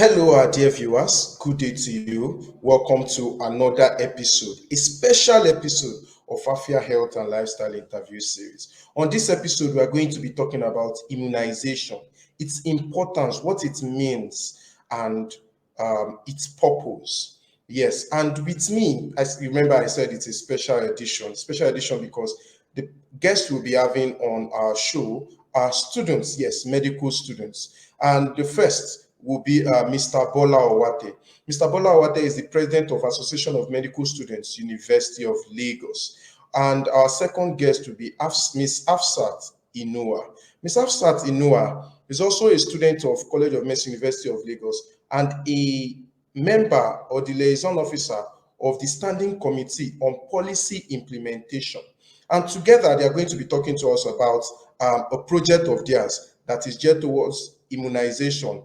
Hello, our dear viewers. Good day to you. Welcome to another episode, a special episode of Afia Health and Lifestyle Interview Series. On this episode, we are going to be talking about immunization, its importance, what it means, and its purpose. Yes, and with me, as you remember, I said it's a special edition because the guests we'll be having on our show are students, yes, medical students. And the first will be Mr. Bola Owate. Mr. Bola Owate is the president of Association of Medical Students, University of Lagos. And our second guest will be Miss Afsat Inua. Miss Afsat Inua is also a student of College of Medicine, University of Lagos, and a member or the liaison officer of the Standing Committee on Policy Implementation. And together, they are going to be talking to us about a project of theirs that is geared towards immunization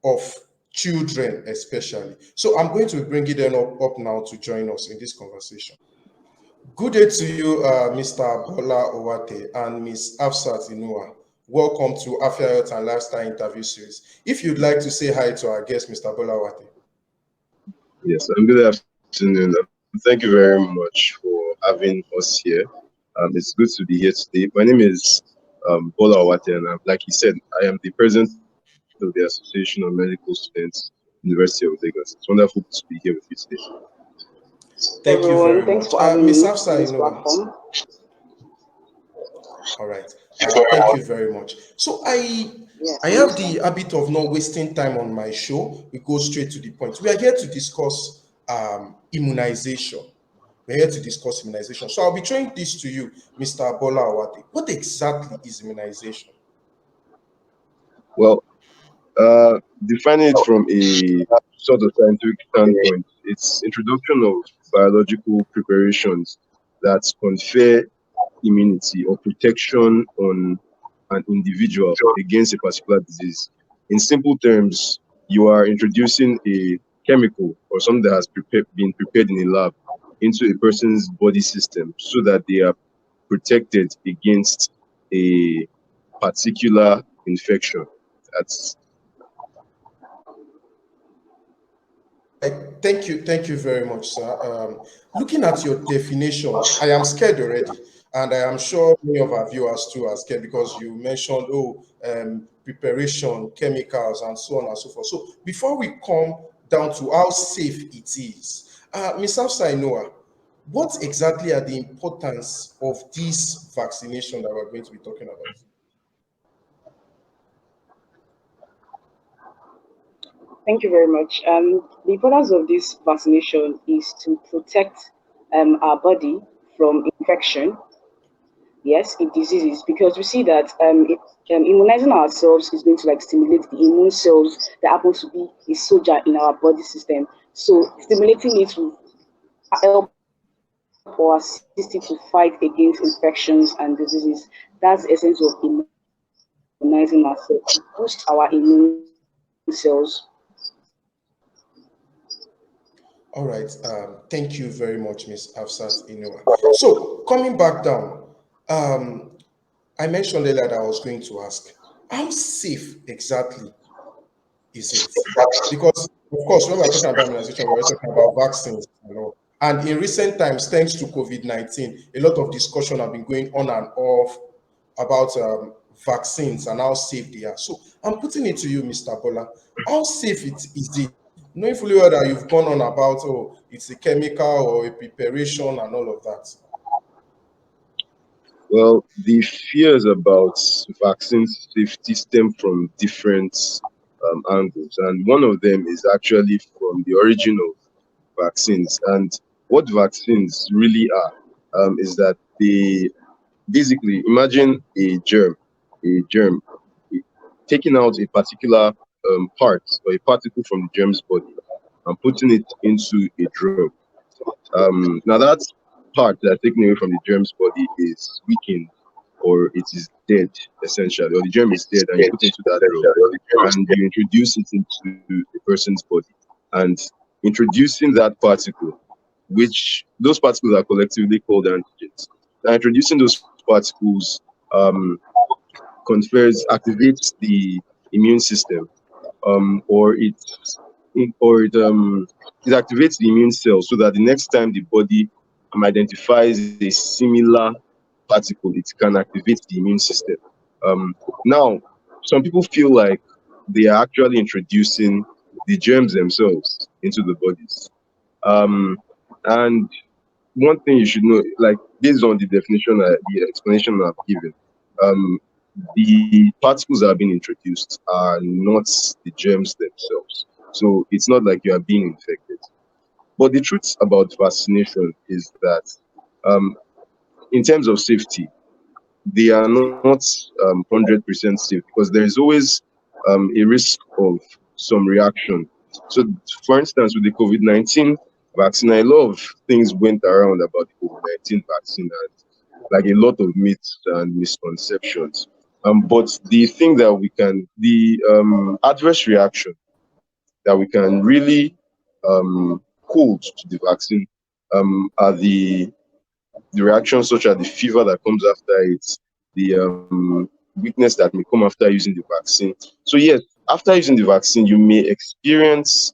of children, especially. So I'm going to bring it up now to join us in this conversation. Good day to you, Mr. Bola Owate and Ms. Afsat Inua. Welcome to Afia Health and Lifestyle Interview Series. If you'd like to say hi to our guest, Mr. Bola Owate. Yes, good afternoon. Thank you very much for having us here. It's good to be here today. My name is Bola Owate, and like he said, I am the president of the Association of Medical Students, University of Lagos. It's wonderful to be here with you today. Thank you very Thanks much. for having Ms. me on Afsa this Inua. platform. All right. Thank you very much. So I have the habit of not wasting time on my show. We go straight to the point. We are here to discuss immunization. We're here to discuss immunization. So I'll be throwing this to you, Mr. Bola Awate. What exactly is immunization? Well, defining it from a sort of scientific standpoint, it's introduction of biological preparations that confer immunity or protection on an individual against a particular disease. In simple terms, you are introducing a chemical or something that has been prepared in a lab into a person's body system so that they are protected against a particular infection. That's Thank you very much, sir. Looking at your definition, I am scared already, and I am sure many of our viewers too are scared because you mentioned preparation, chemicals, and so on and so forth. So before we come down to how safe it is, Ms. Afsa Inoa, what exactly are the importance of this vaccination that we're going to be talking about? Thank you very much. The importance of this vaccination is to protect our body from infection, yes, in diseases, because we see that immunizing ourselves is going to like stimulate the immune cells that happen to be a soldier in our body system. So stimulating it will help or assist it to fight against infections and diseases. That's the essence of immunizing ourselves, to boost our immune cells. All right. Thank you very much, Ms. Afsat Inoa. So coming back down, I mentioned earlier that I was going to ask, how safe exactly is it? Because, of course, when we're talking about immunization, we're talking about vaccines and all. And in recent times, thanks to COVID-19, a lot of discussion have been going on and off about vaccines and how safe they are. So I'm putting it to you, Mr. Bola. How safe is it? Knowing fully well that you've gone on about, it's a chemical or a preparation and all of that. Well, the fears about vaccine safety stem from different angles, and one of them is actually from the origin of vaccines. And what vaccines really are is that they basically imagine a germ taking out a particular part or a particle from the germ's body and putting it into a drug. Now that part that taken away from the germ's body is weakened or it is dead essentially, or the germ is dead and you put it into that drug and you introduce it into the person's body and introducing that particle, which those particles are collectively called antigens. Now introducing those particles activates the immune system or it activates the immune cell so that the next time the body identifies a similar particle, it can activate the immune system. Now, some people feel like they are actually introducing the germs themselves into the bodies. Um, and one thing you should know, like based on the definition, the explanation I've given, um, the particles that are being introduced are not the germs themselves. So it's not like you are being infected. But the truth about vaccination is that, um, in terms of safety, they are not 100% safe because there is always a risk of some reaction. So, for instance, with the COVID 19 vaccine, a lot of things went around about the COVID 19 vaccine, and like a lot of myths and misconceptions. But the thing that the adverse reaction that we can really hold to the vaccine are the reactions such as the fever that comes after it, the weakness that may come after using the vaccine. So yes, after using the vaccine, you may experience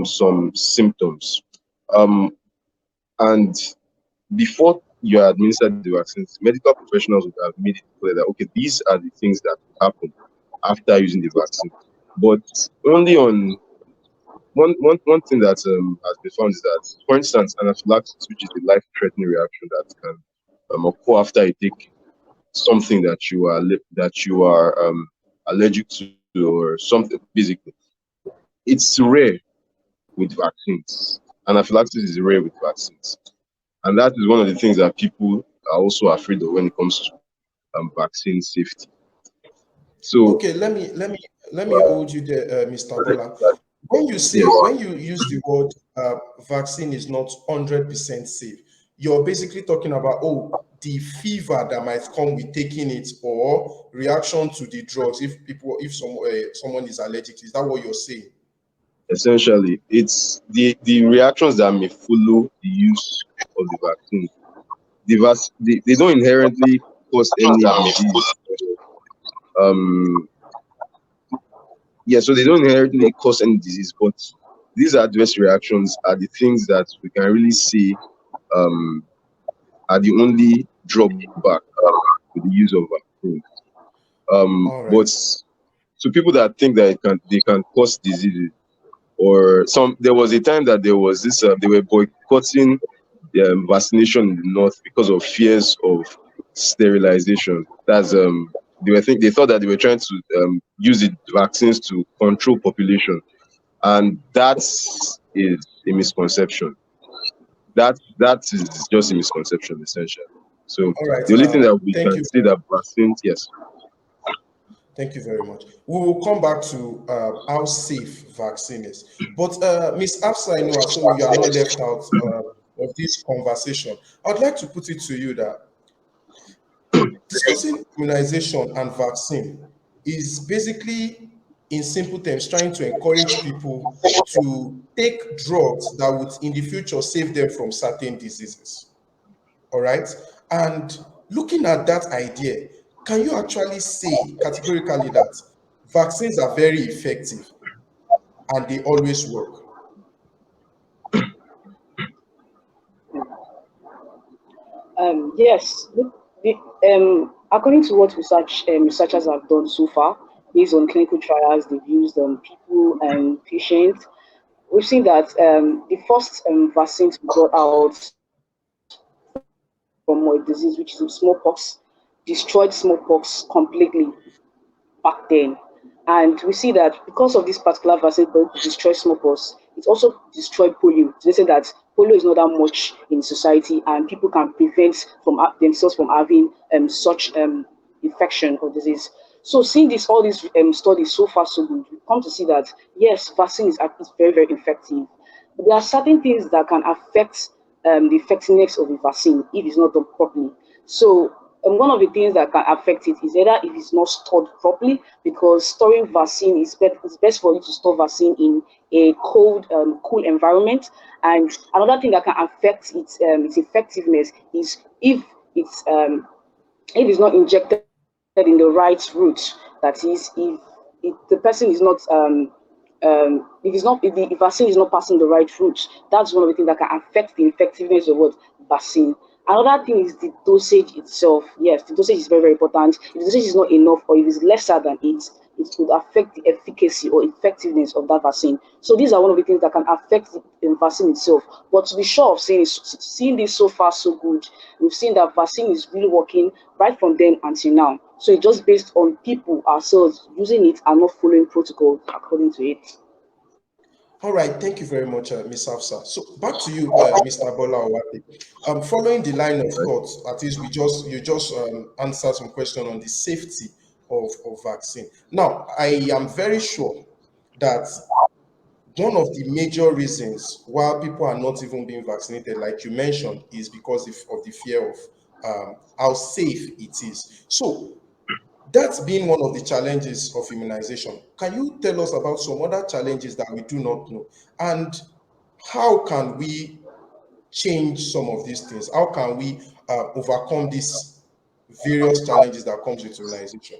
some symptoms. Um, and before you are administered the vaccines, medical professionals would have made it clear that okay, these are the things that will happen after using the vaccine. But only on one thing that has been found is that, for instance, anaphylaxis, which is a life-threatening reaction that can occur after you take something that you are allergic to or something. Basically, it's rare with vaccines. Anaphylaxis is rare with vaccines, and that is one of the things that people are also afraid of when it comes to vaccine safety. So Okay, let me hold you there, Mr. Bola. yes, When you use the word vaccine is not 100% safe, you're basically talking about the fever that might come with taking it or reaction to the drugs if someone is allergic. Is that what you're saying? essentially, it's the reactions that may follow the use of the vaccine. They don't inherently cause any disease. Um, yeah, so they don't inherently cause any disease, but these adverse reactions are the things that we can really see um, are the only drawback to the use of vaccines. All But right. to people that think that they can cause diseases, or there was a time that there was this they were boycotting the vaccination in the north because of fears of sterilization. That's they thought that they were trying to use the vaccines to control population, and that is a misconception. That is just a misconception essentially. So All right. the only thing that we Thank can you. say that vaccines, yes, Thank you very much. We will come back to how safe vaccine is. But Miss Afsa, I know, so you are not left out of this conversation. I'd like to put it to you that discussing immunization and vaccine is basically, in simple terms, trying to encourage people to take drugs that would, in the future, save them from certain diseases. All right. And looking at that idea, can you actually say categorically that vaccines are very effective and they always work? Yes. According to what researchers have done so far, based on clinical trials they've used on people and patients, we've seen that the first vaccine to be brought out from a disease, which is smallpox, destroyed smallpox completely back then. And we see that because of this particular vaccine for it to destroy smallpox, it also destroyed polio. So they say that polio is not that much in society, and people can prevent themselves from having such infection or disease. So seeing all these studies so far so good, we come to see that yes, vaccine is very very effective. But there are certain things that can affect the effectiveness of the vaccine if it's not done properly. So one of the things that can affect it is either if it's not stored properly, because storing vaccine it's best for you to store vaccine in a cool environment. And another thing that can affect its effectiveness is it's not injected in the right route. That is, if the person is not if the vaccine is not passing the right route, that's one of the things that can affect the effectiveness of what vaccine. Another thing is the dosage itself. Yes, the dosage is very, very important. If the dosage is not enough or if it's lesser than it could affect the efficacy or effectiveness of that vaccine. So these are one of the things that can affect the vaccine itself. But to be sure of seeing this so far so good, we've seen that vaccine is really working right from then until now. So it's just based on people ourselves using it and not following protocol according to it. All right, thank you very much, Ms. Hafsa. So back to you, Mr. Bola Owate. Following the line of Right. thought, at least you just answered some question on the safety of vaccine. Now, I am very sure that one of the major reasons why people are not even being vaccinated, like you mentioned, is because of the fear of how safe it is. So that's been one of the challenges of immunization. Can you tell us about some other challenges that we do not know? And how can we change some of these things? How can we overcome these various challenges that comes with immunization?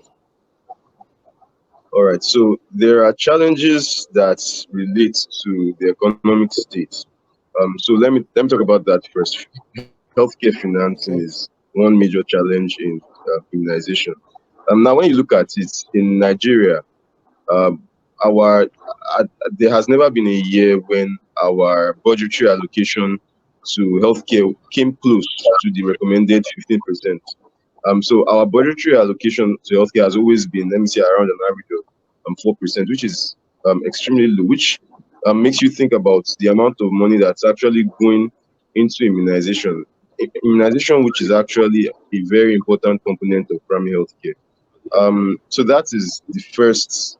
All right. So there are challenges that relate to the economic state. So let me talk about that first. Healthcare financing Okay. is one major challenge in immunization. Now, when you look at it in Nigeria, um, our there has never been a year when our budgetary allocation to healthcare came close to the recommended 15%. So our budgetary allocation to healthcare has always been, let me say, around an average of 4%, which is extremely low, which makes you think about the amount of money that's actually going into immunization. Immunization, which is actually a very important component of primary healthcare. So that is the first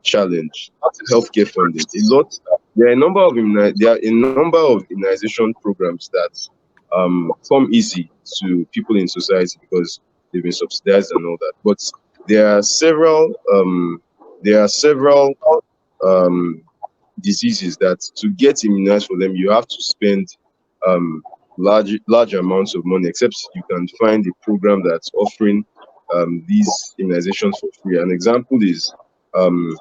challenge: healthcare funding. There are a number of immunization programs that come easy to people in society because they've been subsidized and all that. But there are several um, diseases that to get immunized for them, you have to spend um, large amounts of money. Except you can find a program that's offering these immunizations for free. An example is um,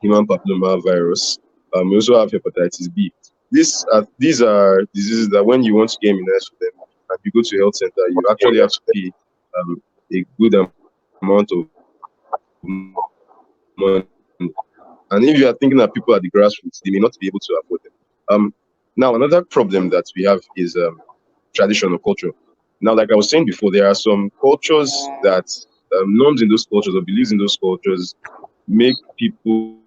human papilloma virus. We also have hepatitis B. These are diseases that when you want to get immunized for them, and you go to a health center, you actually have to pay a good amount of money. And if you are thinking that people at the grassroots, they may not be able to afford them. Now, another problem that we have is tradition or culture. Now, like I was saying before, there are some cultures that norms in those cultures or beliefs in those cultures make people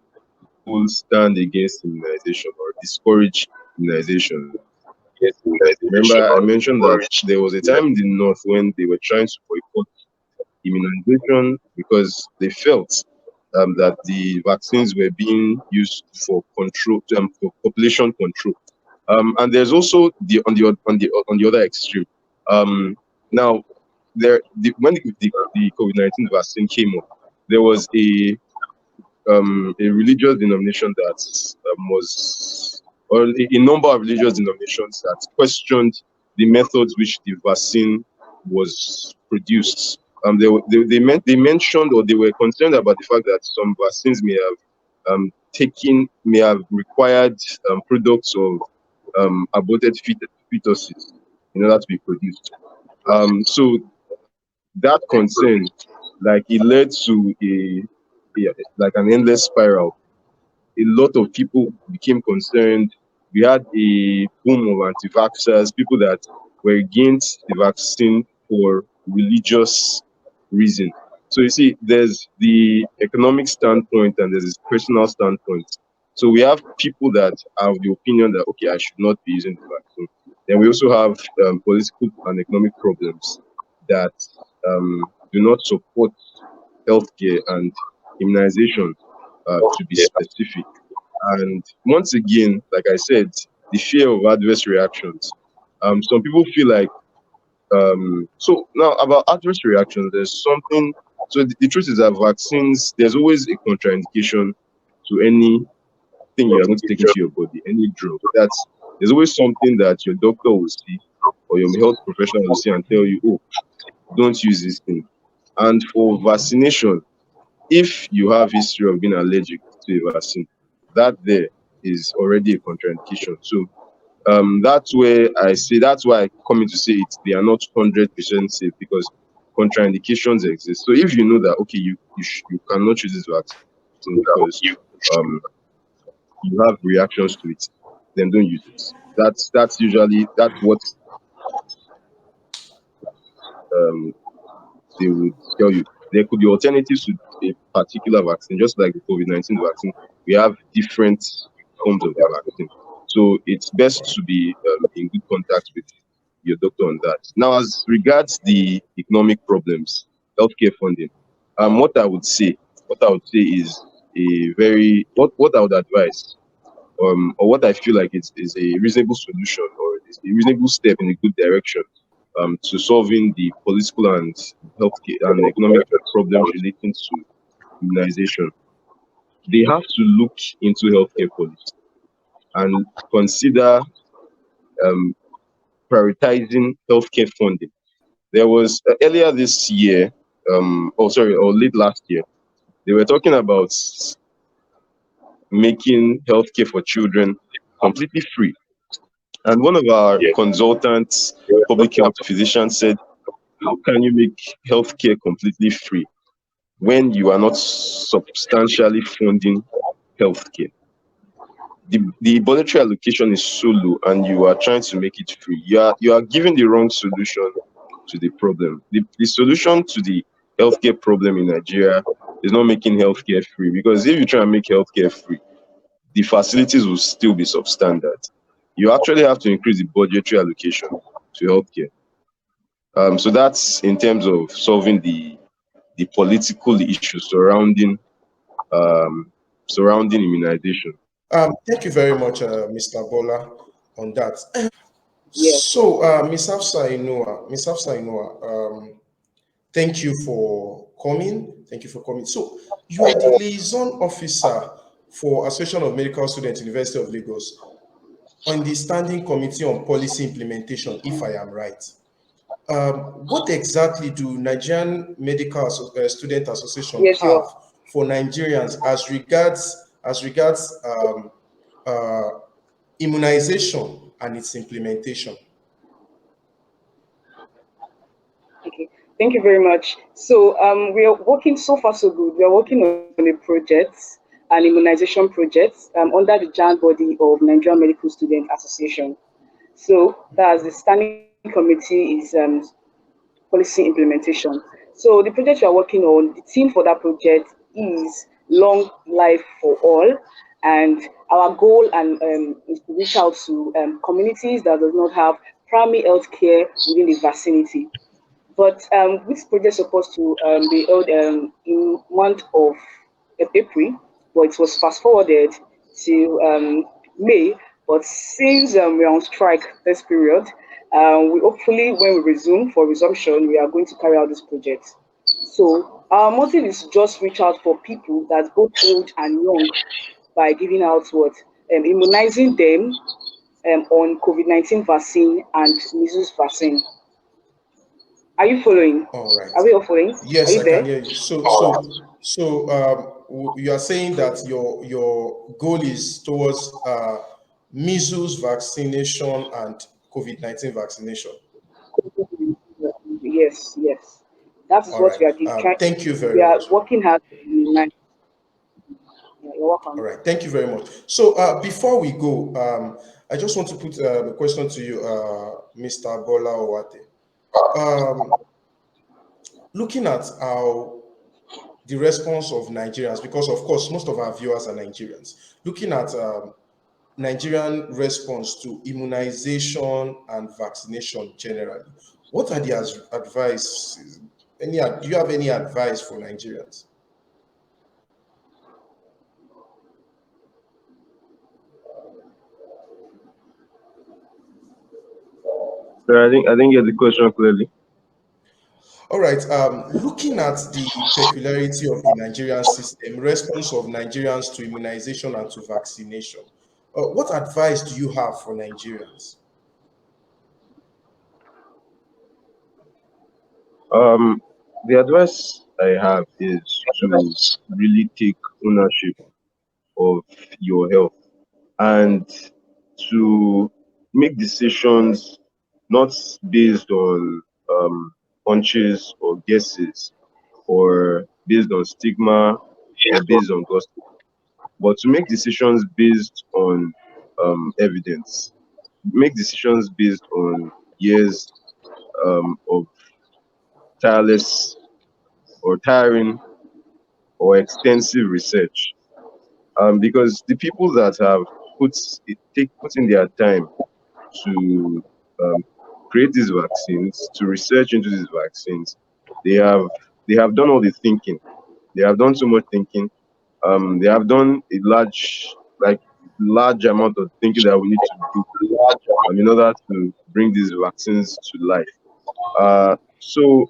stand against immunization or discourage immunization. Remember, I mentioned that there was a time in the north when they were trying to boycott immunization because they felt that the vaccines were being used for control, for population control. And there's also on the other extreme. Now, when the COVID-19 vaccine came up, there was a religious denomination that was, or a number of religious denominations that questioned the methods which the vaccine was produced. They mentioned, or they were concerned about the fact that some vaccines may have required products of aborted fetuses in order to be produced. So that concern, like it led to like an endless spiral. A lot of people became concerned. We had a boom of anti-vaxxers, people that were against the vaccine for religious reason. So you see, there's the economic standpoint and there's this personal standpoint. So we have people that have the opinion that okay, I should not be using the vaccine. Then we also have political and economic problems that do not support healthcare and immunization, to be specific. And once again, like I said, the fear of adverse reactions. Some people feel like so now about adverse reactions, there's something. So the truth is that vaccines, there's always a contraindication to anything you are going to take into your body, any drug. There's always something that your doctor will see or your health professional will see and tell you, oh, don't use this thing. And for vaccination, if you have history of being allergic to a vaccine, that there is already a contraindication. So that's where I say that's why I come in to say it. They are not 100% safe because contraindications exist. So if you know that okay, you cannot use this vaccine because you have reactions to it, then don't use it. That's usually that's what um, they would tell you. There could be alternatives to a particular vaccine, just like the COVID-19 vaccine. We have different forms of the vaccine. So it's best to be in good contact with your doctor on that. Now, as regards the economic problems, healthcare funding, what I would say is what I would advise, or what I feel like is a reasonable solution or is a reasonable step in a good direction to solving the political and healthcare and economic problems relating to immunization. They have to look into healthcare policy and consider um, prioritizing healthcare funding. There was earlier this year, or late last year, they were talking about making healthcare for children completely free. And one of our consultants, public health physicians, said, how can you make healthcare completely free when you are not substantially funding healthcare? The budgetary allocation is so low and you are trying to make it free. You are giving the wrong solution to the problem. The solution to the healthcare problem in Nigeria is not making healthcare free, because if you try and make healthcare free, the facilities will still be substandard. You actually have to increase the budgetary allocation to healthcare. So that's in terms of solving the political issues um, surrounding immunization. Thank you very much, Mr. Bola, on that. Yes. So, Miss Hafsa Inua, thank you for coming. Thank you for coming. So, you are the liaison officer for Association of Medical Students, University of Lagos, on the Standing Committee on Policy Implementation, if I am right. What exactly do Nigerian Student Association Yes, you have are. for Nigerians as regards uh, immunization and its implementation? Okay. Thank you very much. So we are working so far so good. We are working on a project, an immunization project, under the giant body of Nigerian Medical Student Association. So that's the standing committee is policy implementation. So the project we are working on, the theme for that project is long life for all, and our goal and is to reach out to communities that does not have primary health care within the vicinity. But this project is supposed to be held in month of April, but it was fast forwarded to May. But since we're on strike this period, we hopefully when we resume for resumption, we are going to carry out this project. So our motive is to just reach out for people that both old and young by giving out what immunizing them on COVID-19 vaccine and measles vaccine. Are you following? All right. Are we all following? Are Yes, you I can there? hear you. So you are saying that your goal is towards measles vaccination and COVID-19 vaccination. Yes, yes. That is All what right. we are trying. Thank you We very are much. working hard to unite. Yeah, you're All welcome. right. Thank you very much. So before we go, I just want to put a question to you, Mr. Bola Owate. Um, Looking at how the response of Nigerians, because of course most of our viewers are Nigerians, looking at Nigerian response to immunization and vaccination generally, what are the advice? Do you have any advice for Nigerians? So I think get the question clearly. All right. Looking at the peculiarity of the Nigerian system, response of Nigerians to immunization and to vaccination, what advice do you have for Nigerians? Um, the advice I have is to really take ownership of your health and to make decisions not based on hunches or guesses or based on stigma or based on gossip, but to make decisions based on evidence, make decisions based on years of tireless or tiring or extensive research. Because the people that have put in their time to um, create these vaccines, to research into these vaccines, they have they have done all the thinking. They have done so much thinking. They have done a large amount of thinking that we need to do in order to bring these vaccines to life. So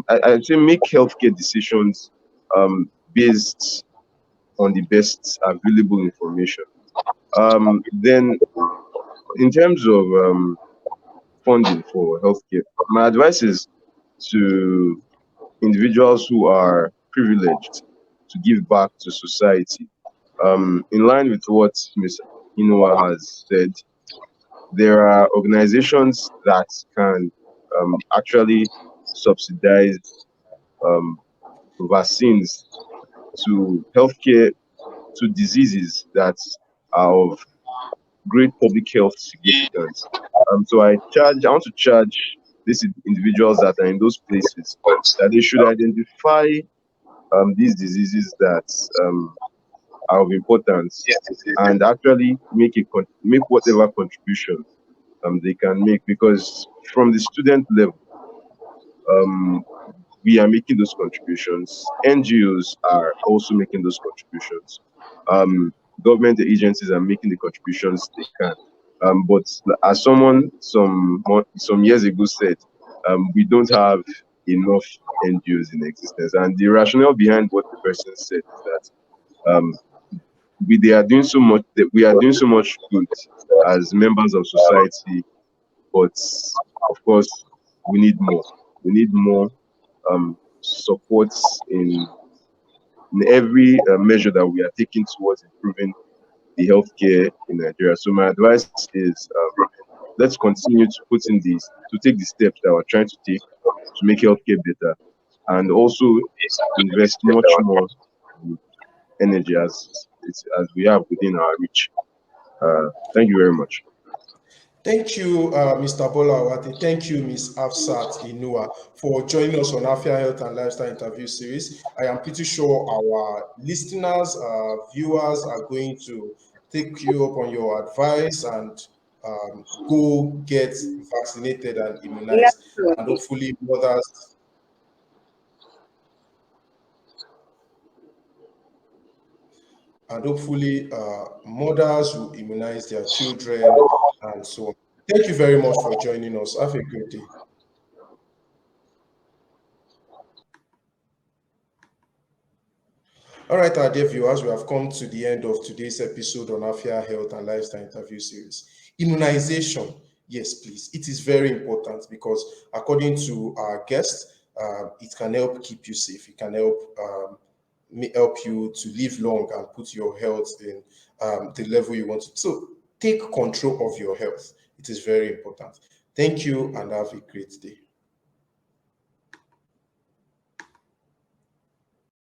I'd say make healthcare decisions based on the best available information. Then, in terms of funding for healthcare, my advice is to individuals who are privileged to give back to society. In line with what Ms. Inoa has said, there are organizations that can actually subsidize um, vaccines to healthcare to diseases that are of great public health significance. I want to charge these individuals that are in those places that they should identify these diseases that are of importance and actually make whatever contribution they can make, because from the student level, um, we are making those contributions. NGOs are also making those contributions. Um, Government agencies are making the contributions they can. But as someone some years ago said, we don't have enough NGOs in existence. And the rationale behind what the person said is that they are doing so much. That we are doing so much good as members of society, but of course we need more. We need more supports in every measure that we are taking towards improving the healthcare in Nigeria. So my advice is let's continue to take the steps that we're trying to take to make healthcare better, and also invest much more energy as we have within our reach. Thank you very much. Thank you, Mr. Bola Awate. Thank you, Ms. Afsat Inua, for joining us on Afia Health and Lifestyle Interview Series. I am pretty sure our listeners, viewers are going to take you up on your advice and go get vaccinated and immunized. And hopefully, mothers will immunize their children and so on. Thank you very much for joining us. Have a great day. All right, our dear viewers, we have come to the end of today's episode on Afia Health and Lifestyle Interview Series. Immunization, yes, please. It is very important because, according to our guest, it can help keep you safe. It can help you to live long and put your health in the level you want to. So, take control of your health. It is very important. Thank you and have a great day.